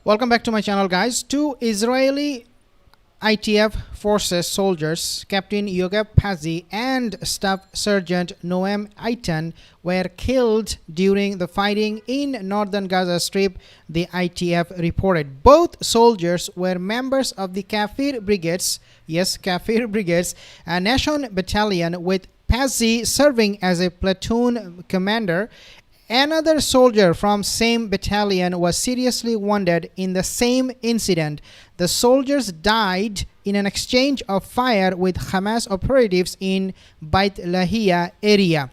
Welcome back to my channel, guys. Two Israeli ITF forces soldiers, Captain Yogav Pazi and Staff Sergeant Noam Aitan, were killed during the fighting in northern Gaza Strip, the ITF reported. Both soldiers were members of the Kafir Brigades, yes, Kafir Brigades, a Nation battalion, with Pazi serving as a platoon commander. Another soldier from same battalion was seriously wounded in the same incident. The soldiers died in an exchange of fire with Hamas operatives in Beit Lahia area.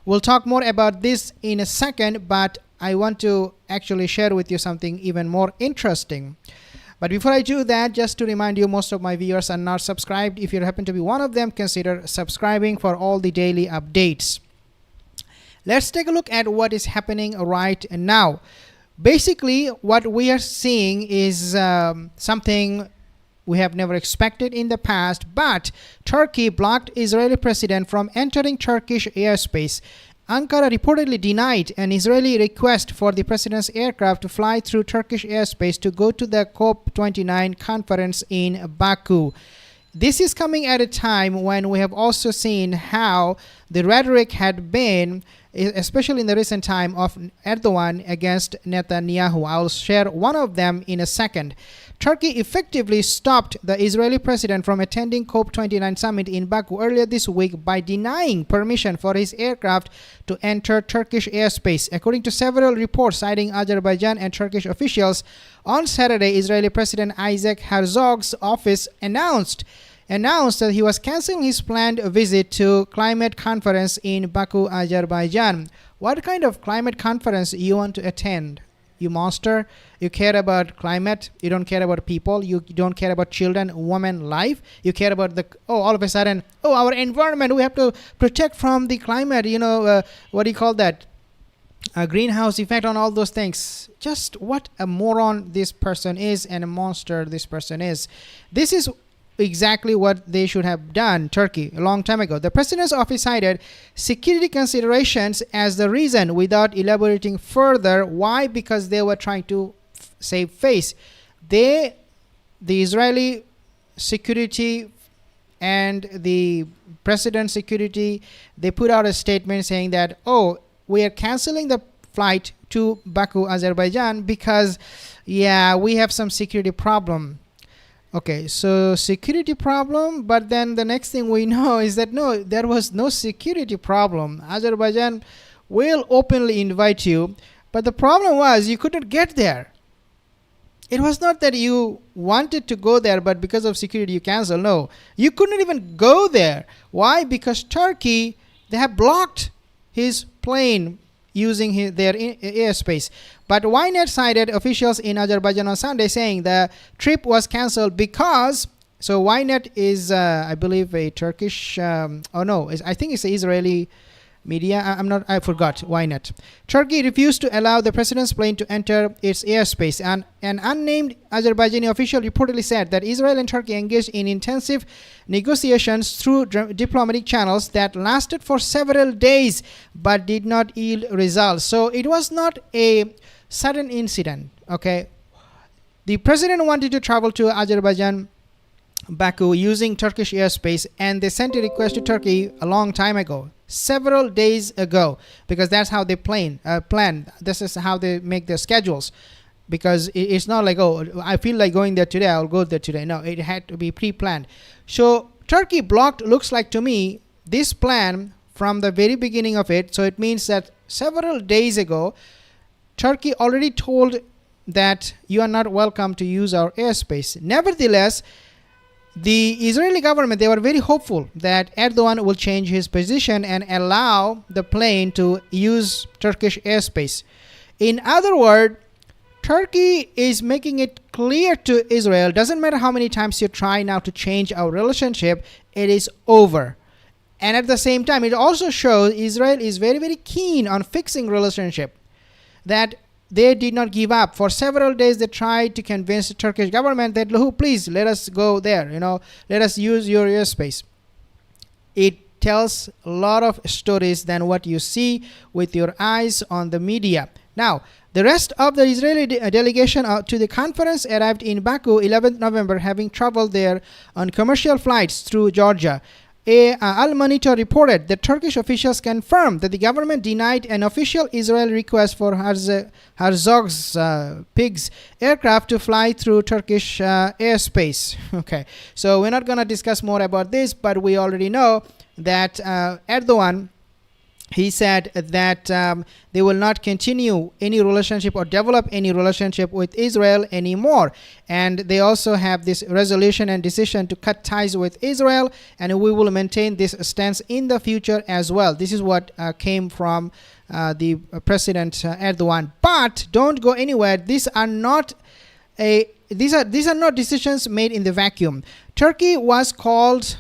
We'll talk more about this in a second, but I want to actually share with you something even more interesting. But before I do that, just to remind you, most of my viewers are not subscribed. If you happen to be one of them, consider subscribing for all the daily updates. Let's take a look at what is happening right now. Basically, what we are seeing is something we have never expected in the past, but Turkey blocked Israeli president from entering Turkish airspace. Ankara reportedly denied an Israeli request for the president's aircraft to fly through Turkish airspace to go to the COP29 conference in Baku. This is coming at a time when we have also seen how the rhetoric had been, especially in the recent time, of Erdogan against Netanyahu. I'll share one of them in a second. Turkey effectively stopped the Israeli president from attending COP29 summit in Baku earlier this week by denying permission for his aircraft to enter Turkish airspace. According to several reports citing Azerbaijan and Turkish officials, on Saturday, Israeli President Isaac Herzog's office announced that he was canceling his planned visit to climate conference in Baku, Azerbaijan. What kind of climate conference you want to attend? You monster. You care about climate. You don't care about people. You don't care about children, women, life. You care about all of a sudden, our environment. We have to protect from the climate. What do you call that? A greenhouse effect on all those things. Just what a moron this person is and a monster this person is. This is exactly what they should have done, Turkey, a long time ago. The president's office cited security considerations as the reason without elaborating further. Why? Because they were trying to save face. The Israeli security and the president's security, they put out a statement saying that, we are canceling the flight to Baku, Azerbaijan because, we have some security problem. Okay, so security problem, but then the next thing we know is that no, there was no security problem. Azerbaijan will openly invite you, but the problem was you couldn't get there. It was not that you wanted to go there, but because of security you canceled. No, you couldn't even go there. Why? Because Turkey, they have blocked his plane using their airspace. But YNET cited officials in Azerbaijan on Sunday saying the trip was cancelled because, so YNET is, I believe, a Turkish, I think it's an Israeli media. I forgot YNET. Turkey refused to allow the president's plane to enter its airspace. And an unnamed Azerbaijani official reportedly said that Israel and Turkey engaged in intensive negotiations through diplomatic channels that lasted for several days but did not yield results. So it was not a sudden incident. Okay, the president wanted to travel to Azerbaijan, Baku, using Turkish airspace, and they sent a request to Turkey a long time ago, several days ago, because that's how they plan. This is how they make their schedules, because it's not like, I feel like going there today, I'll go there today. No, it had to be pre-planned. So Turkey blocked, looks like to me, this plan from the very beginning of it. So it means that several days ago, Turkey already told that you are not welcome to use our airspace. Nevertheless, the Israeli government, they were very hopeful that Erdogan will change his position and allow the plane to use Turkish airspace. In other words, Turkey is making it clear to Israel, doesn't matter how many times you try now to change our relationship, it is over. And at the same time, it also shows Israel is very, very keen on fixing relationship, that they did not give up. For several days, they tried to convince the Turkish government that, please, let us go there. Let us use your airspace. It tells a lot of stories than what you see with your eyes on the media. Now, The rest of the Israeli delegation to the conference arrived in Baku 11th November, having traveled there on commercial flights through Georgia. Al Monitor reported that Turkish officials confirmed that the government denied an official Israeli request for Herzog's Pigs aircraft to fly through Turkish airspace. Okay, so we're not going to discuss more about this, but we already know that Erdogan, he said that they will not continue any relationship or develop any relationship with Israel anymore. And they also have this resolution and decision to cut ties with Israel, and we will maintain this stance in the future as well. This is what came from the President Erdogan. But don't go anywhere. These are not decisions made in the vacuum. Turkey was called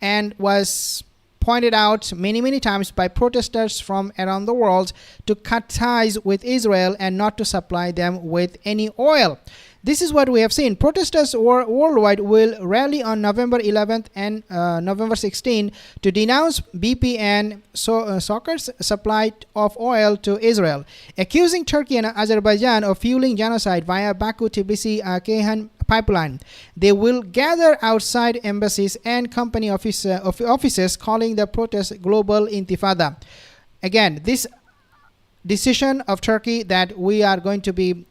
and was pointed out many times by protesters from around the world to cut ties with Israel and not to supply them with any oil. This is what we have seen. Protesters worldwide will rally on November 11th and November 16th to denounce BP and Sokar's supply of oil to Israel, accusing Turkey and Azerbaijan of fueling genocide via Baku-Tbilisi-Ceyhan pipeline. They will gather outside embassies and company offices, calling the protest global intifada. Again, this decision of Turkey that we are going to be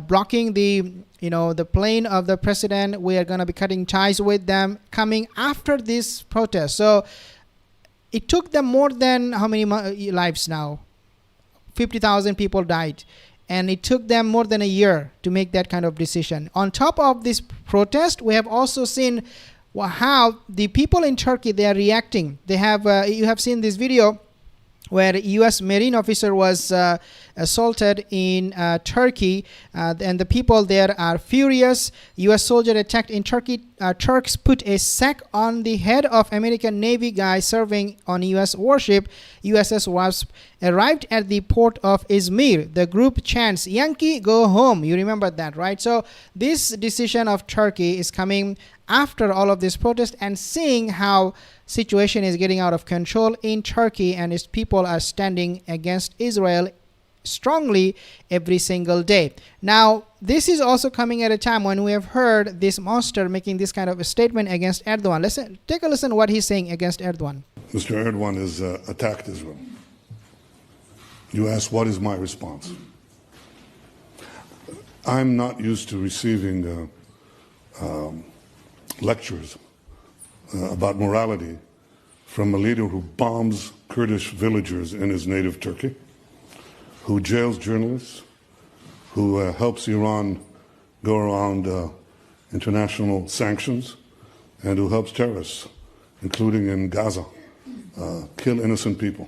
blocking the plane of the president, we are going to be cutting ties with them, coming after this protest. So it took them more than how many lives now? 50,000 people died. And it took them more than a year to make that kind of decision. On top of this protest, we have also seen how the people in Turkey, they are reacting. They have you have seen this video where a U.S. Marine officer was assaulted in Turkey, and the people there are furious. U.S. soldier attacked in Turkey. Turks put a sack on the head of American Navy guy serving on U.S. warship. USS Wasp arrived at the port of Izmir. The group chants, "Yankee, go home." You remember that, right? So this decision of Turkey is coming after all of this protest, and seeing how situation is getting out of control in Turkey, and its people are standing against Israel strongly every single day. Now, this is also coming at a time when we have heard this monster making this kind of a statement against Erdogan. Take a listen what he's saying against Erdogan. Mr. Erdogan has attacked Israel. You ask, what is my response? I'm not used to receiving lectures about morality from a leader who bombs Kurdish villagers in his native Turkey, who jails journalists, who helps Iran go around international sanctions, and who helps terrorists, including in Gaza, kill innocent people.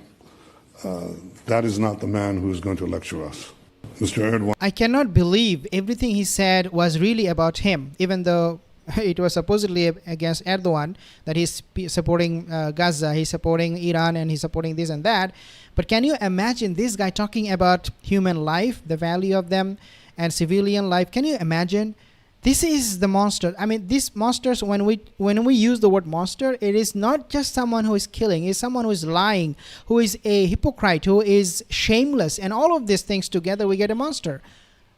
That is not the man who is going to lecture us. Mr. Erdogan. I cannot believe everything he said was really about him, even though it was supposedly against Erdogan, that he's supporting Gaza, he's supporting Iran, and he's supporting this and that. But can you imagine this guy talking about human life, the value of them, and civilian life? Can you imagine? This is the monster. I mean, these monsters, when we use the word monster, it is not just someone who is killing. It's someone who is lying, who is a hypocrite, who is shameless. And all of these things together, we get a monster.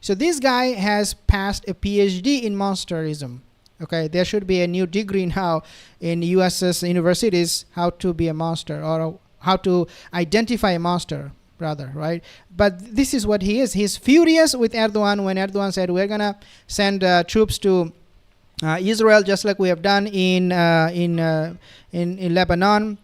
So this guy has passed a PhD in monsterism. Okay, there should be a new degree now in U.S. universities, how to be a monster, or how to identify a monster, rather, right? But this is what he is. He's furious with Erdogan when Erdogan said, we're going to send troops to Israel, just like we have done in Lebanon.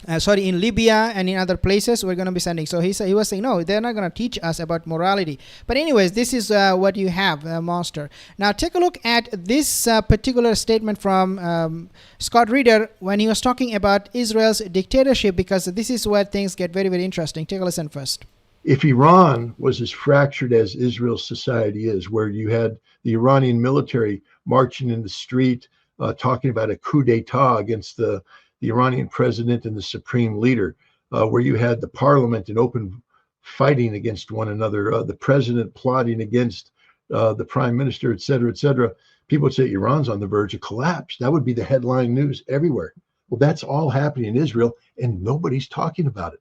In Libya and in other places, we're going to be sending. So he was saying, no, they're not going to teach us about morality. But anyways, this is what you have, a monster. Now, take a look at this particular statement from Scott Ritter when he was talking about Israel's dictatorship, because this is where things get very, very interesting. Take a listen first. If Iran was as fractured as Israel's society is, where you had the Iranian military marching in the street, talking about a coup d'etat against the Iranian president and the supreme leader, where you had the parliament in open fighting against one another, the president plotting against the prime minister, et cetera, people would say Iran's on the verge of collapse. That would be the headline news everywhere. Well, that's all happening in Israel, and nobody's talking about it.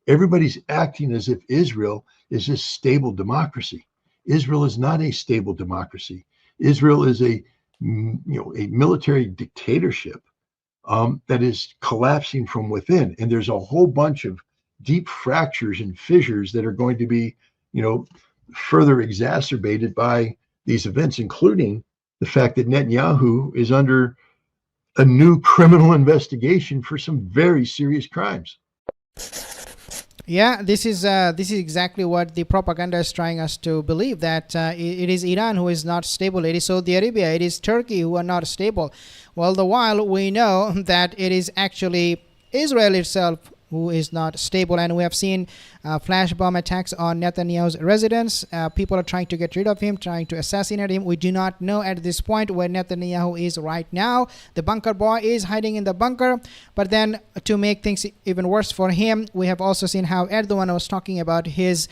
Everybody's acting as if Israel is this stable democracy. Israel is not a stable democracy. Israel is a military dictatorship that is collapsing from within, and there's a whole bunch of deep fractures and fissures that are going to be, further exacerbated by these events, including the fact that Netanyahu is under a new criminal investigation for some very serious crimes. Yeah, this is exactly what the propaganda is trying us to believe, that it is Iran who is not stable, it is Saudi Arabia, it is Turkey who are not stable. Well, the while we know that it is actually Israel itself who is not stable, and we have seen flash bomb attacks on Netanyahu's residence. People are trying to get rid of him, trying to assassinate him. We do not know at this point where Netanyahu is right now. The bunker boy is hiding in the bunker. But then, to make things even worse for him, we have also seen how Erdogan was talking about his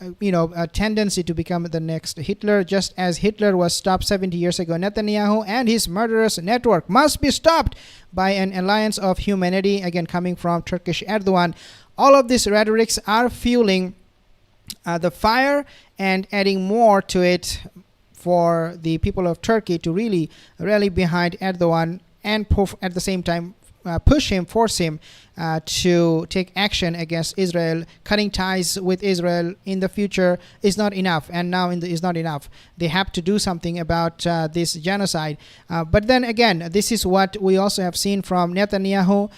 a tendency to become the next Hitler. Just as Hitler was stopped 70 years ago, Netanyahu and his murderous network must be stopped by an alliance of humanity, again coming from Turkish Erdogan. All of these rhetorics are fueling the fire and adding more to it for the people of Turkey to really rally behind Erdogan and at the same time force him to take action against Israel. Cutting ties with Israel in the future is not enough, and now is not enough. They have to do something about this genocide. But then again, this is what we also have seen from Netanyahu.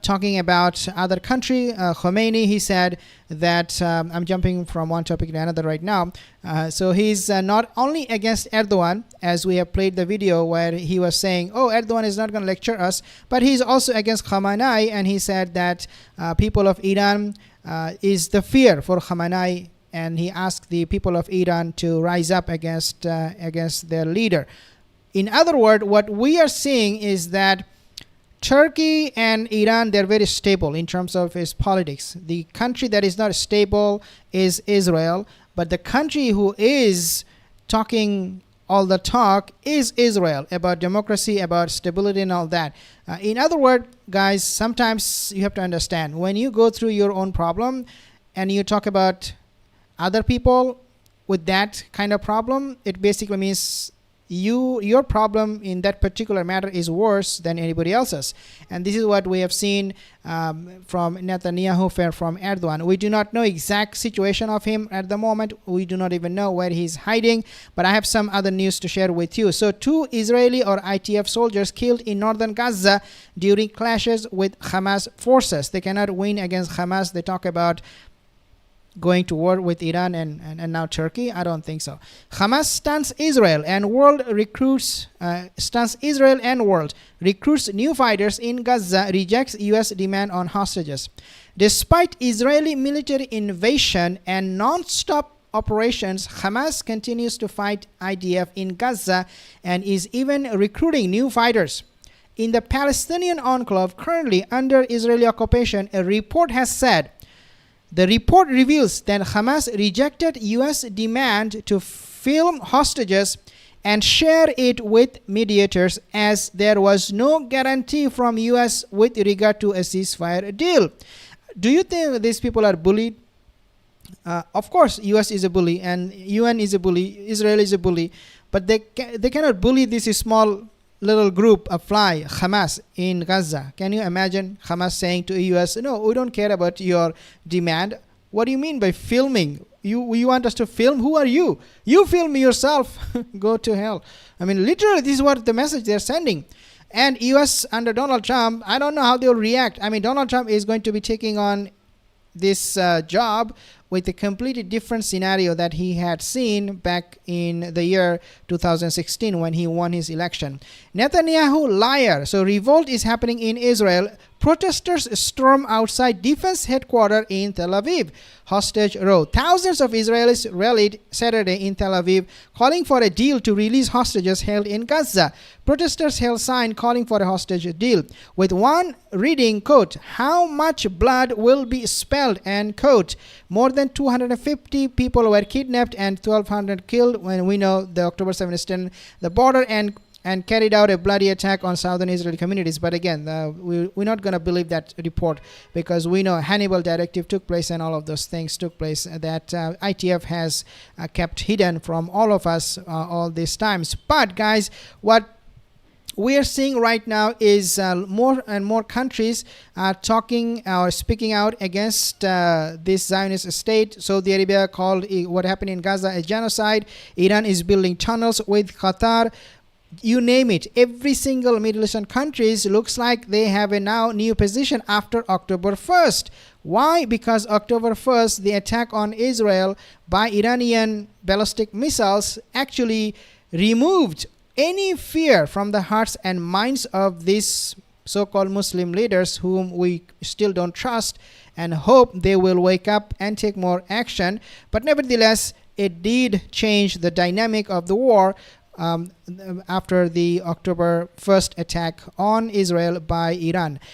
Talking about other country, Khomeini, he said that, I'm jumping from one topic to another right now. So he's not only against Erdogan, as we have played the video where he was saying, oh, Erdogan is not going to lecture us, but he's also against Khamenei, and he said that people of Iran is the fear for Khamenei, and he asked the people of Iran to rise up against their leader. In other words, what we are seeing is that Turkey and Iran, they're very stable in terms of its politics. The country that is not stable is Israel, but the country who is talking all the talk is Israel about democracy, about stability and all that. In other words, guys, sometimes you have to understand, when you go through your own problem and you talk about other people with that kind of problem, it basically means your problem in that particular matter is worse than anybody else's. And this is what we have seen from Netanyahu, from Erdogan. We do not know exact situation of him at the moment. We do not even know where he's hiding. But I have some other news to share with you. So 2 Israeli or ITF soldiers killed in northern Gaza during clashes with Hamas forces. They cannot win against Hamas. They talk about going to war with Iran and now Turkey. I don't think so. Hamas stuns Israel and world recruits new fighters in Gaza, rejects U.S. demand on hostages. Despite Israeli military invasion and non-stop operations, Hamas continues to fight IDF in Gaza and is even recruiting new fighters. In the Palestinian enclave currently under Israeli occupation, a report has said, the report reveals that Hamas rejected U.S. demand to film hostages and share it with mediators, as there was no guarantee from U.S. with regard to a ceasefire deal. Do you think these people are bullied? Of course, U.S. is a bully and UN is a bully, Israel is a bully, but they cannot bully this small little group of Hamas in Gaza. Can you imagine Hamas saying to the US, no, we don't care about your demand. What do you mean by filming? You want us to film? Who are you? You film yourself. Go to hell. I mean, literally, this is what the message they're sending. And US under Donald Trump, I don't know how they'll react. I mean, Donald Trump is going to be taking on this job with a completely different scenario that he had seen back in the year 2016 when he won his election. Netanyahu liar. So revolt is happening in Israel. Protesters storm outside defense headquarters in Tel Aviv. Hostage row. Thousands of Israelis rallied Saturday in Tel Aviv, calling for a deal to release hostages held in Gaza. Protesters held signs calling for a hostage deal, with one reading, quote, how much blood will be spilled, end quote. More than 250 people were kidnapped and 1,200 killed when we know the October 7th, the border and and carried out a bloody attack on southern Israeli communities. But again, we're not going to believe that report, because we know Hannibal Directive took place and all of those things took place that ITF has kept hidden from all of us all these times. But guys, what we are seeing right now is more and more countries are talking or speaking out against this Zionist state. Saudi Arabia called what happened in Gaza a genocide. Iran is building tunnels with Qatar. You name it, every single Middle Eastern countries looks like they have a now new position after October 1st. Why? Because October 1st, the attack on Israel by Iranian ballistic missiles actually removed any fear from the hearts and minds of these so-called Muslim leaders, whom we still don't trust and hope they will wake up and take more action. But nevertheless, it did change the dynamic of the war after the October 1st attack on Israel by Iran.